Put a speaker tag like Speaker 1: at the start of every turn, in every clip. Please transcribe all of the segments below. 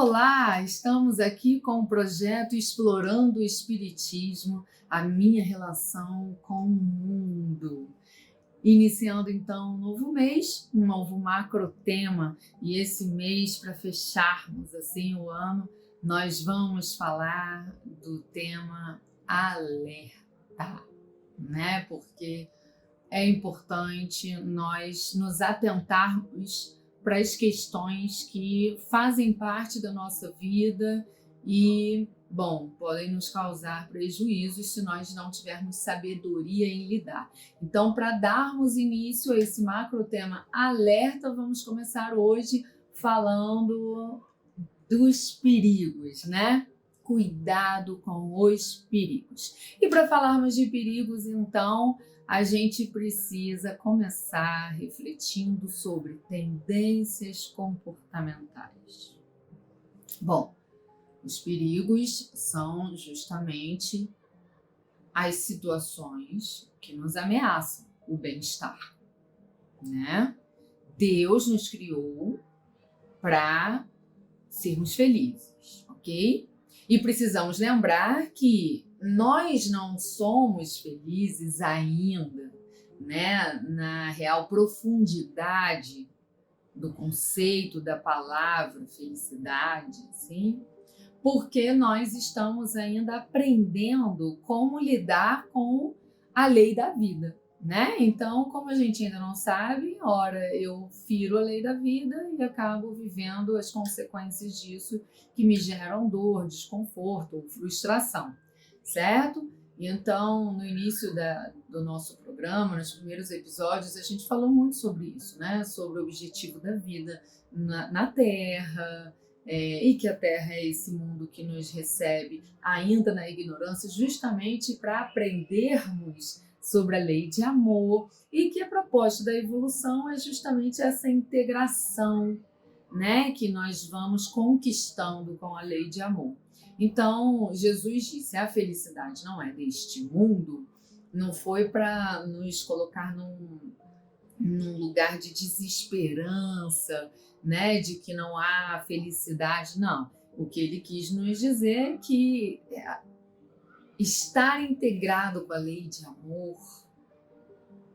Speaker 1: Olá, estamos aqui com o projeto Explorando o Espiritismo, a minha relação com o mundo. Iniciando então um novo mês, um novo macro tema, e esse mês, para fecharmos assim o ano, nós vamos falar do tema alerta, né? Porque é importante nós nos atentarmos para as questões que fazem parte da nossa vida e, bom, podem nos causar prejuízos se nós não tivermos sabedoria em lidar. Então, para darmos início a esse macro tema alerta, vamos começar hoje falando dos perigos, né? Cuidado com os perigos. E para falarmos de perigos, então, a gente precisa começar refletindo sobre tendências comportamentais. Bom, os perigos são justamente as situações que nos ameaçam o bem-estar, né? Deus nos criou para sermos felizes, ok? E precisamos lembrar que nós não somos felizes ainda, né, na real profundidade do conceito da palavra felicidade, sim, porque nós estamos ainda aprendendo como lidar com a lei da vida, né? Então, como a gente ainda não sabe, ora eu firo a lei da vida e acabo vivendo as consequências disso que me geram dor, desconforto ou frustração, certo? Então, no início do nosso programa, nos primeiros episódios, a gente falou muito sobre isso, né? Sobre o objetivo da vida na Terra, e que a Terra é esse mundo que nos recebe ainda na ignorância, justamente para aprendermos sobre a lei de amor, e que a proposta da evolução é justamente essa integração, né, que nós vamos conquistando com a lei de amor. Então, Jesus disse: a felicidade não é deste mundo, não foi para nos colocar num lugar de desesperança, né, de que não há felicidade, não. O que ele quis nos dizer é que estar integrado com a lei de amor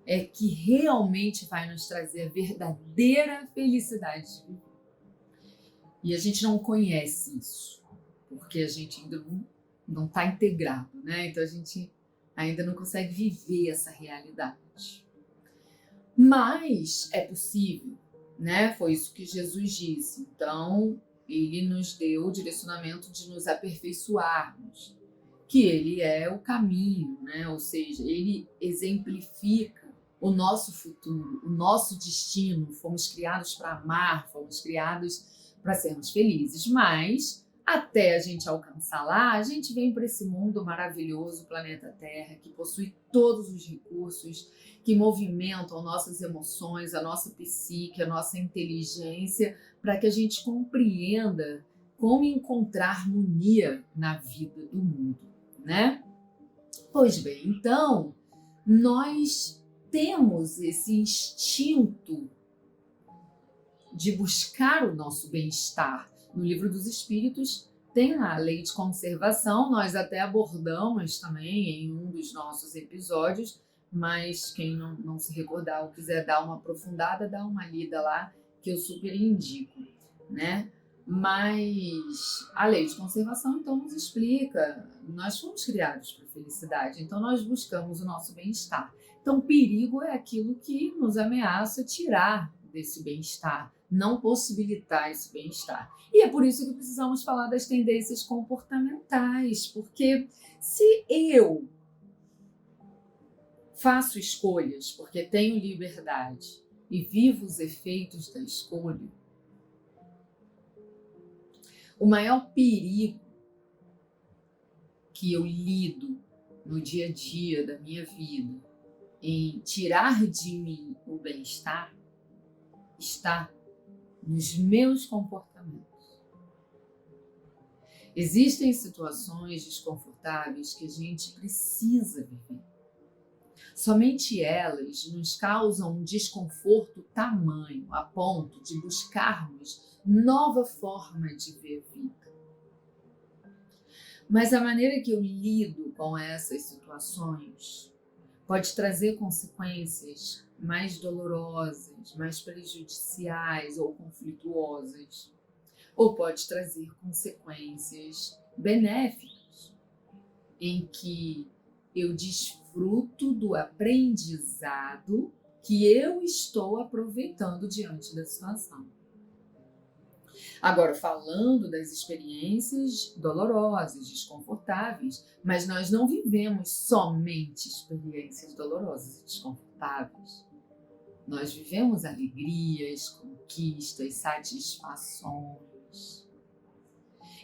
Speaker 1: é que realmente vai nos trazer a verdadeira felicidade de viver. E a gente não conhece isso, porque a gente ainda não está integrado, né? Então a gente ainda não consegue viver essa realidade. Mas é possível, né? Foi isso que Jesus disse. Então, ele nos deu o direcionamento de nos aperfeiçoarmos, que ele é o caminho, né? Ou seja, ele exemplifica o nosso futuro, o nosso destino. Fomos criados para amar, fomos criados para sermos felizes, mas até a gente alcançar lá, a gente vem para esse mundo maravilhoso, planeta Terra, que possui todos os recursos que movimentam nossas emoções, a nossa psique, a nossa inteligência, para que a gente compreenda como encontrar harmonia na vida do mundo, né? Pois bem, então, nós temos esse instinto de buscar o nosso bem-estar. No Livro dos Espíritos tem a lei de conservação, nós até abordamos também em um dos nossos episódios, mas quem não se recordar ou quiser dar uma aprofundada, dá uma lida lá, que eu super indico, né? Mas a lei de conservação então nos explica, nós fomos criados para a felicidade, então nós buscamos o nosso bem-estar. Então perigo é aquilo que nos ameaça tirar desse bem-estar, não possibilitar esse bem-estar. E é por isso que precisamos falar das tendências comportamentais, porque se eu faço escolhas porque tenho liberdade e vivo os efeitos da escolha, o maior perigo que eu lido no dia a dia da minha vida em tirar de mim o bem-estar está nos meus comportamentos. Existem situações desconfortáveis que a gente precisa viver. Somente elas nos causam um desconforto tamanho a ponto de buscarmos nova forma de ver vida. Mas a maneira que eu lido com essas situações pode trazer consequências mais dolorosas, mais prejudiciais ou conflituosas, ou pode trazer consequências benéficas, em que eu desfruto do aprendizado que eu estou aproveitando diante da situação. Agora, falando das experiências dolorosas, desconfortáveis, mas nós não vivemos somente experiências dolorosas e desconfortáveis. Nós vivemos alegrias, conquistas, satisfações.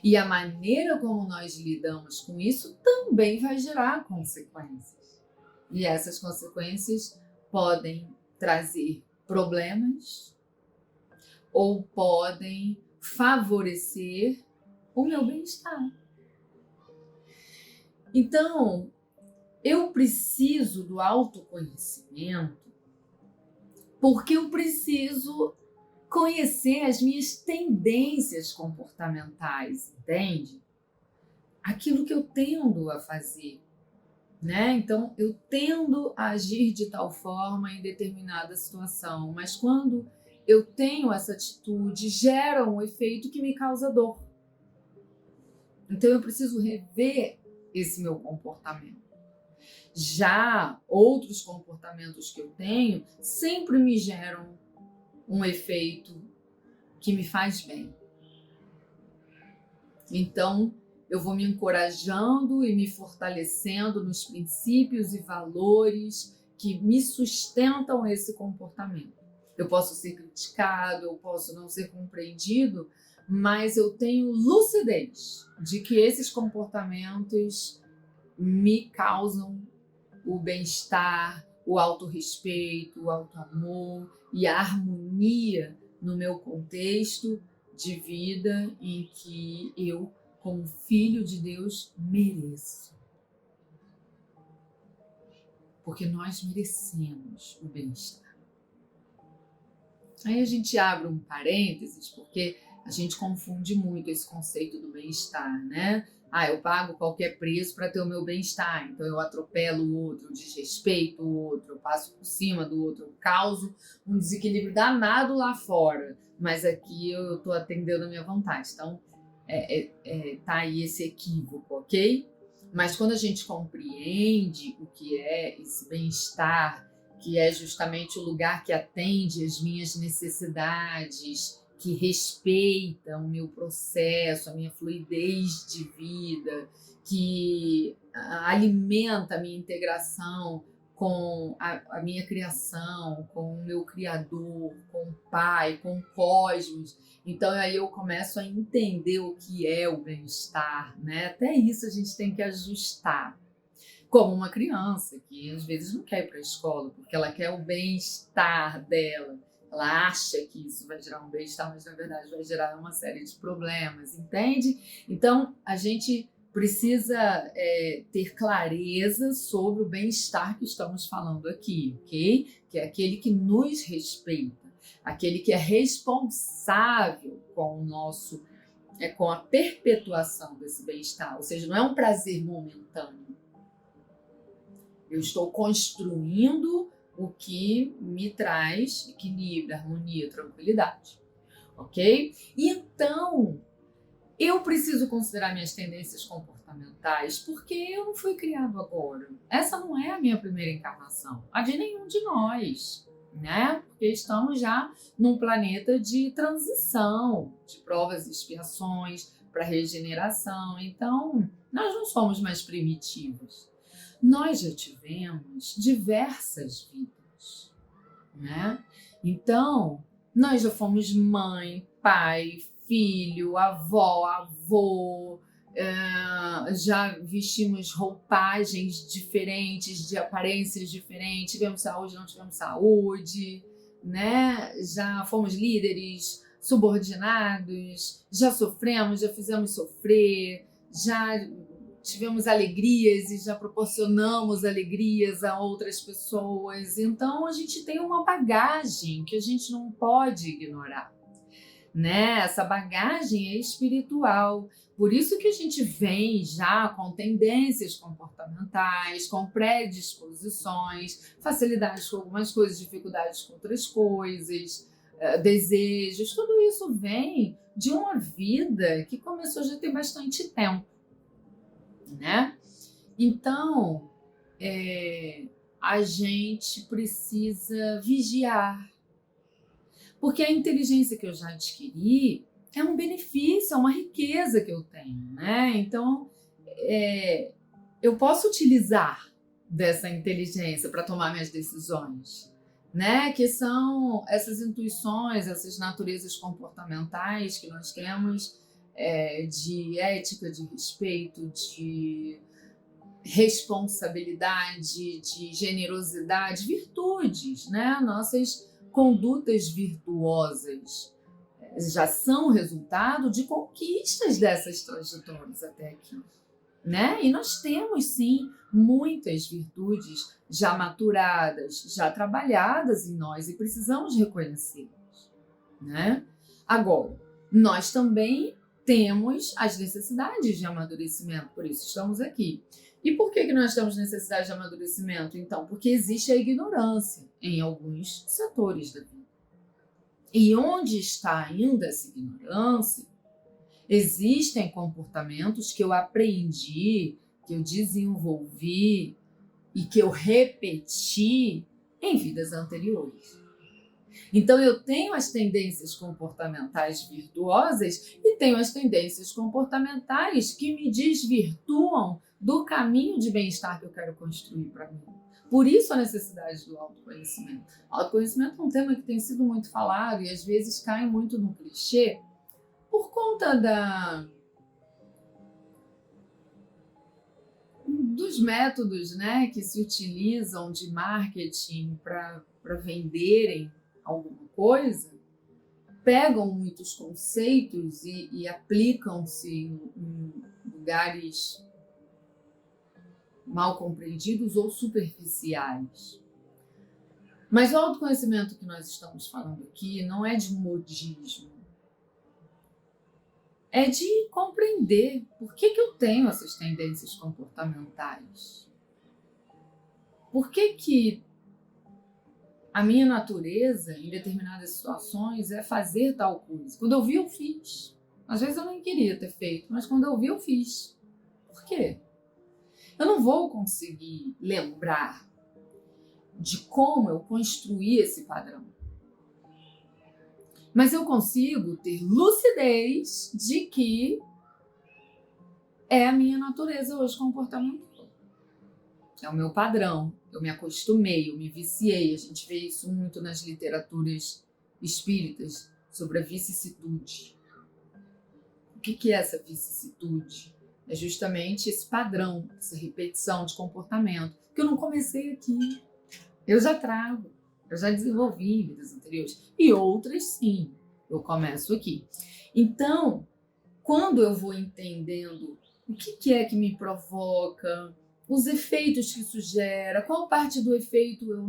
Speaker 1: E a maneira como nós lidamos com isso também vai gerar consequências. E essas consequências podem trazer problemas ou podem favorecer o meu bem-estar. Então, eu preciso do autoconhecimento porque eu preciso conhecer as minhas tendências comportamentais, entende? Aquilo que eu tendo a fazer, né? Então, eu tendo a agir de tal forma em determinada situação, mas quando eu tenho essa atitude, gera um efeito que me causa dor. Então, eu preciso rever esse meu comportamento. Já outros comportamentos que eu tenho sempre me geram um efeito que me faz bem. Então, eu vou me encorajando e me fortalecendo nos princípios e valores que me sustentam esse comportamento. Eu posso ser criticado, eu posso não ser compreendido, mas eu tenho lucidez de que esses comportamentos me causam o bem-estar, o autorrespeito, o auto-amor e a harmonia no meu contexto de vida em que eu, como filho de Deus, mereço. Porque nós merecemos o bem-estar. Aí a gente abre um parênteses, porque a gente confunde muito esse conceito do bem-estar, né? Eu pago qualquer preço para ter o meu bem-estar, então eu atropelo o outro, eu desrespeito o outro, eu passo por cima do outro, eu causo um desequilíbrio danado lá fora, mas aqui eu estou atendendo a minha vontade. Então, tá aí esse equívoco, ok? Mas quando a gente compreende o que é esse bem-estar, que é justamente o lugar que atende às minhas necessidades, que respeita o meu processo, a minha fluidez de vida, que alimenta a minha integração com a minha criação, com o meu Criador, com o Pai, com o cosmos. Então aí eu começo a entender o que é o bem-estar, né? Até isso a gente tem que ajustar. Como uma criança que às vezes não quer ir para a escola porque ela quer o bem-estar dela. Ela acha que isso vai gerar um bem-estar, mas na verdade vai gerar uma série de problemas, entende? Então a gente precisa ter clareza sobre o bem-estar que estamos falando aqui, ok? Que é aquele que nos respeita, aquele que é responsável com o nosso, com a perpetuação desse bem-estar, ou seja, não é um prazer momentâneo. Eu estou construindo o que me traz equilíbrio, harmonia, tranquilidade, ok? Então, eu preciso considerar minhas tendências comportamentais porque eu não fui criado agora. Essa não é a minha primeira encarnação, a de nenhum de nós, né? Porque estamos já num planeta de transição, de provas e expiações para regeneração. Então, nós não somos mais primitivos. Nós já tivemos diversas vidas, né? Então, nós já fomos mãe, pai, filho, avó, avô, já vestimos roupagens diferentes, de aparências diferentes, tivemos saúde, não tivemos saúde, né? Já fomos líderes, subordinados, já sofremos, já fizemos sofrer, já tivemos alegrias e já proporcionamos alegrias a outras pessoas. Então, a gente tem uma bagagem que a gente não pode ignorar, né? Essa bagagem é espiritual. Por isso que a gente vem já com tendências comportamentais, com predisposições, facilidades com algumas coisas, dificuldades com outras coisas, desejos. Tudo isso vem de uma vida que começou já tem bastante tempo, né? Então, a gente precisa vigiar, porque a inteligência que eu já adquiri é um benefício, é uma riqueza que eu tenho, né? Então, eu posso utilizar dessa inteligência para tomar minhas decisões, né? Que são essas intuições, essas naturezas comportamentais que nós temos, de ética, de respeito, de responsabilidade, de generosidade, virtudes, né? Nossas condutas virtuosas já são resultado de conquistas dessas trajetórias até aqui, né? E nós temos, sim, muitas virtudes já maturadas, já trabalhadas em nós e precisamos reconhecê-las, né? Agora, nós também temos as necessidades de amadurecimento, por isso estamos aqui. E por que nós temos necessidade de amadurecimento, então? Porque existe a ignorância em alguns setores da vida. E onde está ainda essa ignorância, existem comportamentos que eu aprendi, que eu desenvolvi e que eu repeti em vidas anteriores. Então, eu tenho as tendências comportamentais virtuosas e tenho as tendências comportamentais que me desvirtuam do caminho de bem-estar que eu quero construir para mim. Por isso a necessidade do autoconhecimento. O autoconhecimento é um tema que tem sido muito falado e às vezes cai muito no clichê por conta dos métodos, né, que se utilizam de marketing para venderem alguma coisa, pegam muitos conceitos e aplicam-se em lugares mal compreendidos ou superficiais. Mas o autoconhecimento que nós estamos falando aqui não é de modismo, é de compreender por que eu tenho essas tendências comportamentais. Por que a minha natureza, em determinadas situações, é fazer tal coisa. Quando eu vi, eu fiz. Às vezes eu nem queria ter feito, mas quando eu vi, eu fiz. Por quê? Eu não vou conseguir lembrar de como eu construí esse padrão. Mas eu consigo ter lucidez de que é a minha natureza hoje comportamental. É o meu padrão. Eu me acostumei, eu me viciei. A gente vê isso muito nas literaturas espíritas sobre a vicissitude. O que é essa vicissitude? É justamente esse padrão, essa repetição de comportamento, que eu não comecei aqui. Eu já trago, eu já desenvolvi em vidas anteriores. E outras, sim, eu começo aqui. Então, quando eu vou entendendo o que é que me provoca, os efeitos que isso gera, qual parte do efeito eu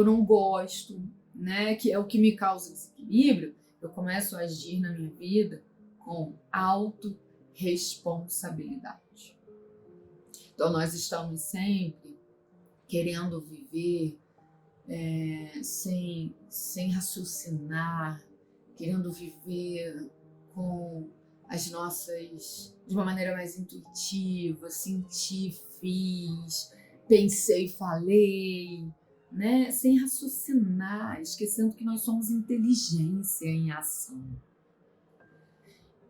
Speaker 1: não gosto, né? Que é o que me causa desequilíbrio, eu começo a agir na minha vida com autorresponsabilidade. Então, nós estamos sempre querendo viver sem raciocinar, querendo viver com as nossas, de uma maneira mais intuitiva, senti, fiz, pensei, falei, né? Sem raciocinar, esquecendo que nós somos inteligência em ação.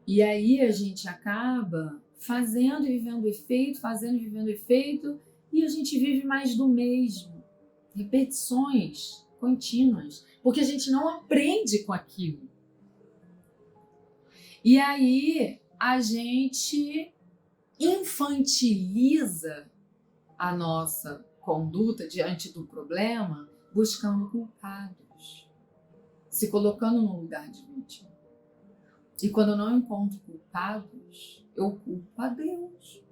Speaker 1: E aí a gente acaba fazendo e vivendo efeito, fazendo e vivendo efeito, e a gente vive mais do mesmo. Repetições contínuas, porque a gente não aprende com aquilo. E aí a gente infantiliza a nossa conduta diante do problema, buscando culpados, se colocando no lugar de vítima. E quando eu não encontro culpados, eu culpo a Deus.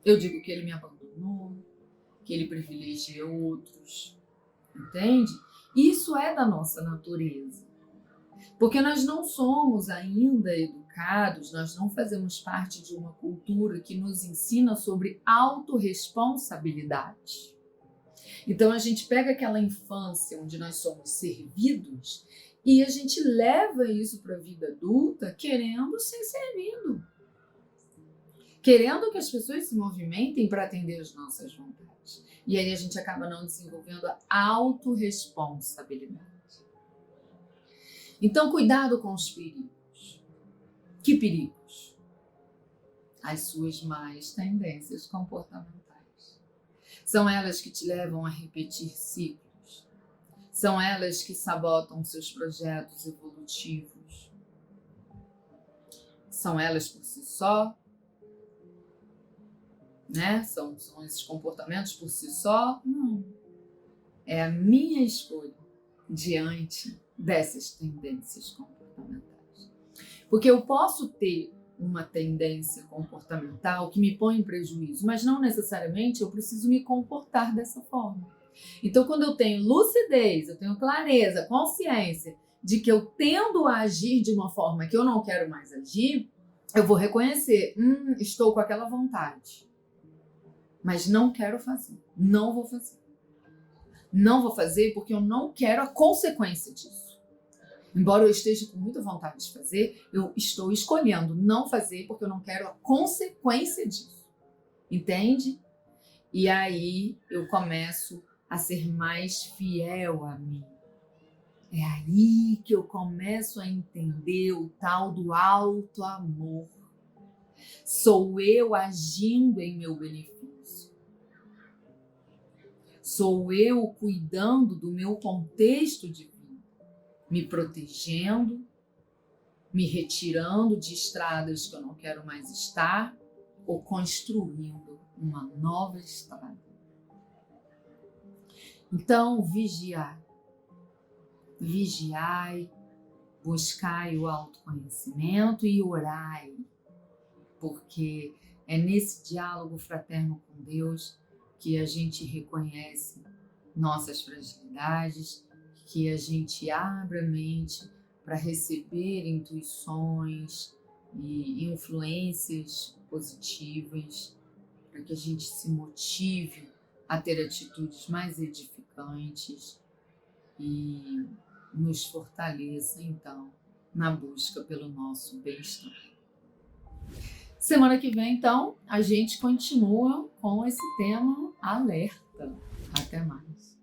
Speaker 1: Eu digo que ele me abandonou, que ele privilegia outros, entende? Isso é da nossa natureza. Porque nós não somos ainda educados, nós não fazemos parte de uma cultura que nos ensina sobre autorresponsabilidade. Então a gente pega aquela infância onde nós somos servidos e a gente leva isso para a vida adulta querendo ser servido. Querendo que as pessoas se movimentem para atender as nossas vontades. E aí a gente acaba não desenvolvendo a autorresponsabilidade. Então, cuidado com os perigos. Que perigos? As suas más tendências comportamentais. São elas que te levam a repetir ciclos. São elas que sabotam seus projetos evolutivos. São elas por si só, né? São esses comportamentos por si só? Não. É a minha escolha diante dessas tendências comportamentais. Porque eu posso ter uma tendência comportamental que me põe em prejuízo, mas não necessariamente eu preciso me comportar dessa forma. Então, quando eu tenho lucidez, eu tenho clareza, consciência de que eu tendo a agir de uma forma que eu não quero mais agir, eu vou reconhecer, estou com aquela vontade, mas não quero fazer, não vou fazer. Não vou fazer porque eu não quero a consequência disso. Embora eu esteja com muita vontade de fazer, eu estou escolhendo não fazer porque eu não quero a consequência disso. Entende? E aí eu começo a ser mais fiel a mim. É aí que eu começo a entender o tal do alto amor. Sou eu agindo em meu benefício. Sou eu cuidando do meu contexto de vida, me protegendo, me retirando de estradas que eu não quero mais estar ou construindo uma nova estrada. Então, vigiai, buscai o autoconhecimento e orai, porque é nesse diálogo fraterno com Deus que a gente reconhece nossas fragilidades, que a gente abre a mente para receber intuições e influências positivas, para que a gente se motive a ter atitudes mais edificantes e nos fortaleça, então, na busca pelo nosso bem-estar. Semana que vem, então, a gente continua com esse tema alerta. Até mais.